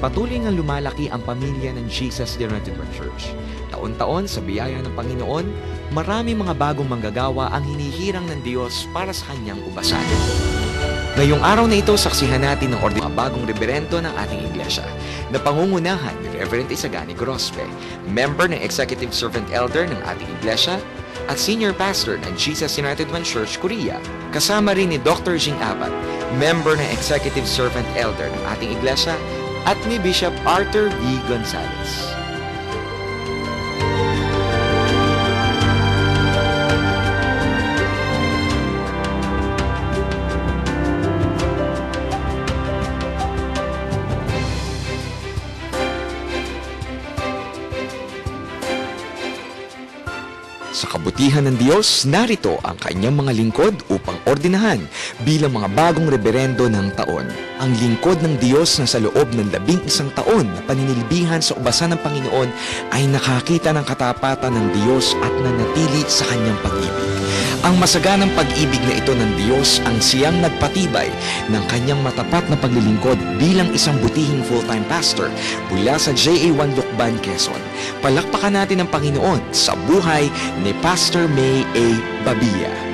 patuloy ngang lumalaki ang pamilya ng Jesus the Anointed One Church. Taon-taon sa biyaya ng Panginoon, maraming mga bagong manggagawa ang hinihirang ng Diyos para sa kanyang ubasanin. Ngayong araw na ito, saksihan natin ng mga bagong reberendo ng ating iglesia na pangungunahan ni Reverend Isagani Grospe, member ng Executive Servant Elder ng ating iglesia, at Senior Pastor ng Jesus United One Church, Korea. Kasama rin ni Dr. Jing Abad, member ng Executive Servant Elder ng ating iglesia, at ni Bishop Arthur V. Gonzalez. Sa kabutihan ng Diyos, narito ang kanyang mga lingkod upang ordinahan bilang mga bagong reberendo ng taon. Ang lingkod ng Diyos na sa loob ng 11 taon na paninilbihan sa ubasan ng Panginoon ay nakakita ng katapatan ng Diyos at nanatili sa kanyang pag-ibig. Ang masaganang pag-ibig na ito ng Diyos ang siyang nagpatibay ng kanyang matapat na paglilingkod bilang isang butihing full-time pastor mula sa JA1 Lucban, Quezon. Palakpakan natin ang Panginoon sa buhay ni Pastor May A. Babilla.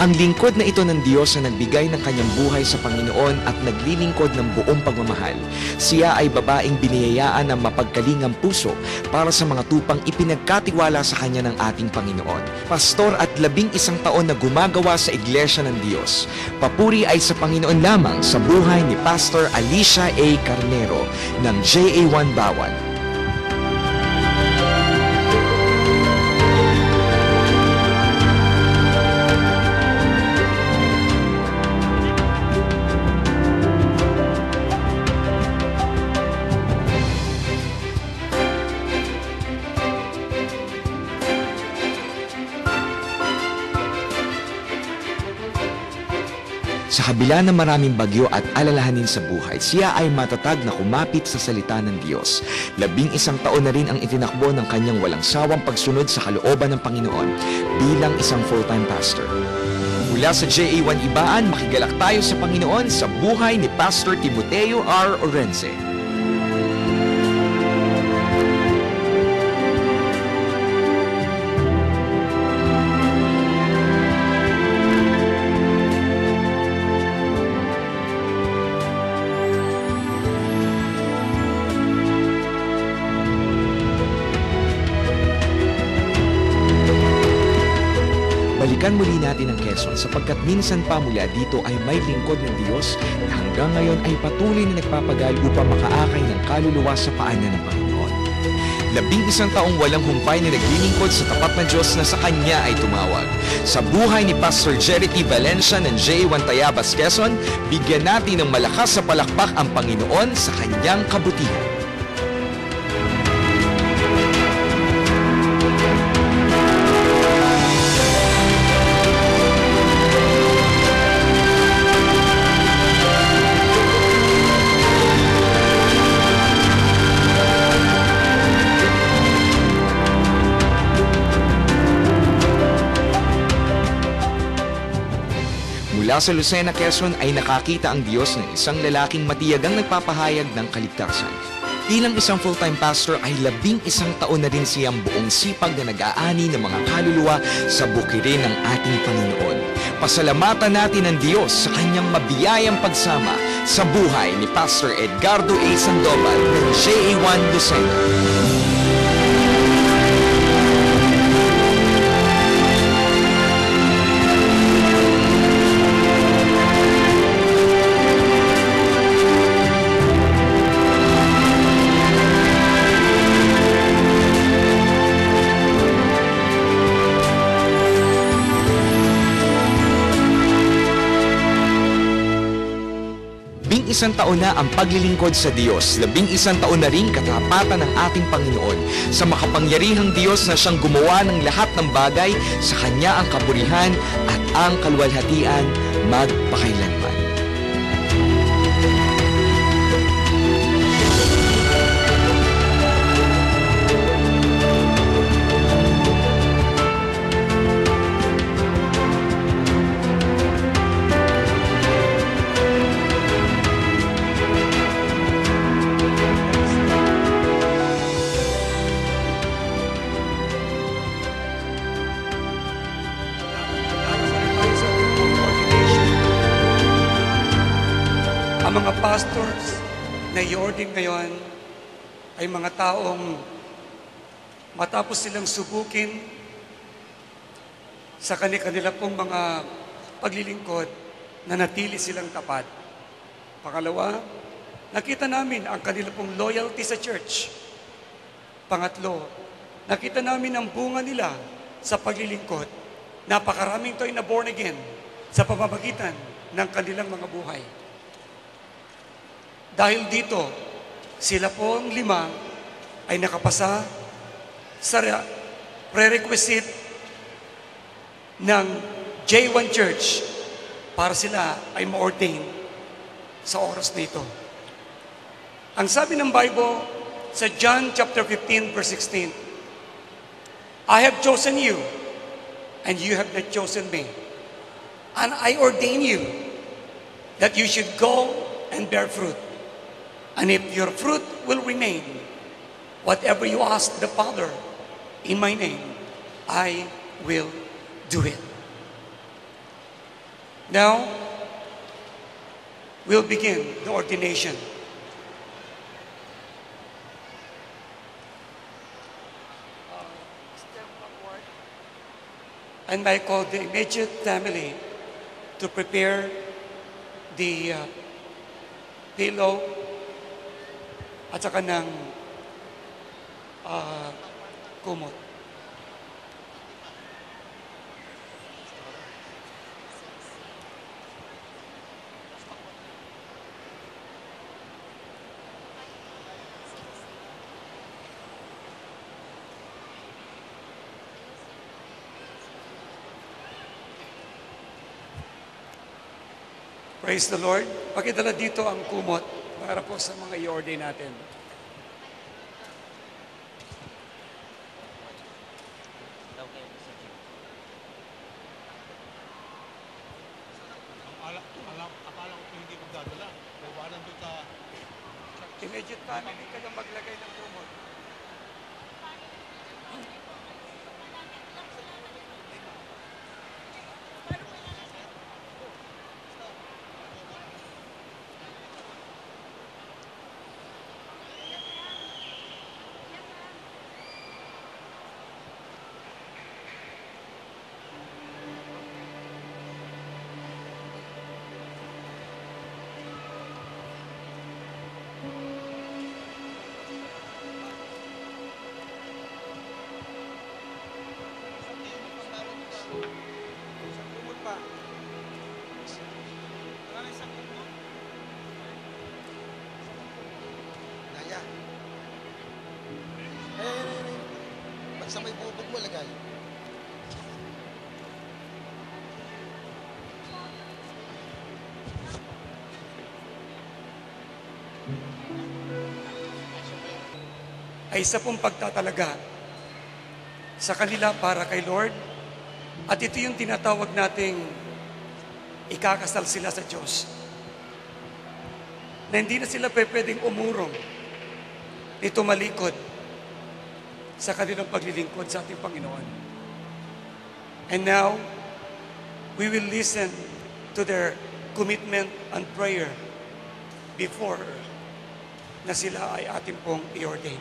Ang lingkod na ito ng Diyos na nagbigay ng kanyang buhay sa Panginoon at naglilingkod ng buong pagmamahal. Siya ay babaeng biniyayaan ng mapagkalingang puso para sa mga tupang ipinagkatiwala sa kanya ng ating Panginoon. Pastor at 11 taon na gumagawa sa Iglesia ng Diyos. Papuri ay sa Panginoon lamang sa buhay ni Pastor Alicia A. Carnero ng JA1 Bawan. Sa kabila ng maraming bagyo at alalahanin sa buhay, siya ay matatag na kumapit sa salita ng Diyos. 11 taon na rin ang itinakbo ng kanyang walang sawang pagsunod sa kalooban ng Panginoon bilang isang full-time pastor. Mula sa JA1 Ibaan, makigalak tayo sa Panginoon sa buhay ni Pastor Timoteo R. Orense. Balikan muli natin ang Quezon sapagkat minsan pa mula dito ay may lingkod ng Diyos na hanggang ngayon ay patuloy na nagpapagal upang makaakay ng kaluluwa sa paanan ng Panginoon. 11 taong walang humpay na naglilingkod sa tapat na Diyos na sa Kanya ay tumawag. Sa buhay ni Pastor Jerry T. Valencia ng J1 Tayabas, Quezon, bigyan natin ng malakas sa palakpak ang Panginoon sa Kanyang kabutihan. Mula sa Lucena, Quezon ay nakakita ang Diyos ng isang lalaking matiyagang nagpapahayag ng kaligtasan. Bilang isang full-time pastor ay 11 taon na rin siyang buong sipag na nag-aani ng mga kaluluwa sa bukirin ng ating Panginoon. Pasalamatan natin ang Diyos sa kanyang mabiyayang pagsama sa buhay ni Pastor Edgardo A. Sandoval ng JA1 Lucena. 11 taon na ang paglilingkod sa Diyos, 11 taon na rin katapatan ng ating Panginoon. Sa makapangyarihang Diyos na siyang gumawa ng lahat ng bagay, sa Kanya ang kaburihan at ang kaluwalhatian magpakailanman. Ang mga pastors na i-ordain ngayon ay mga taong matapos silang subukin sa kanila pong mga paglilingkod na natili silang tapat. Pangalawa, nakita namin ang kanila pong loyalty sa church. Pangatlo, nakita namin ang bunga nila sa paglilingkod. Napakaraming to'y na born again sa pamamagitan ng kanilang mga buhay. Dahil dito, sila pong 5 ay nakapasa sa prerequisite ng J1 Church para sila ay ma-ordain sa oras na ito. Ang sabi ng Bible sa John chapter 15 verse 16, I have chosen you and you have not chosen me. And I ordain you that you should go and bear fruit. And if your fruit will remain, whatever you ask the Father in my name, I will do it. Now, we'll begin the ordination. And I call the immediate family to prepare the pillow at saka ng kumot. Praise the Lord. Pakidala dito ang kumot para po sa mga i-ordain natin. Akala ko hindi magdadala. Iwanan doon sa... Immediate family kayo maglagay ng kumot. Naya. Pag sa may bubog mo, lagay. Ay isa pong pagtatalaga sa kanila para kay Lord. At ito yung tinatawag nating ikakasal sila sa Diyos. Na hindi na sila pwedeng umurong ni tumalikod sa kanilang paglilingkod sa ating Panginoon. And now, we will listen to their commitment and prayer before na sila ay ating pong i-ordain.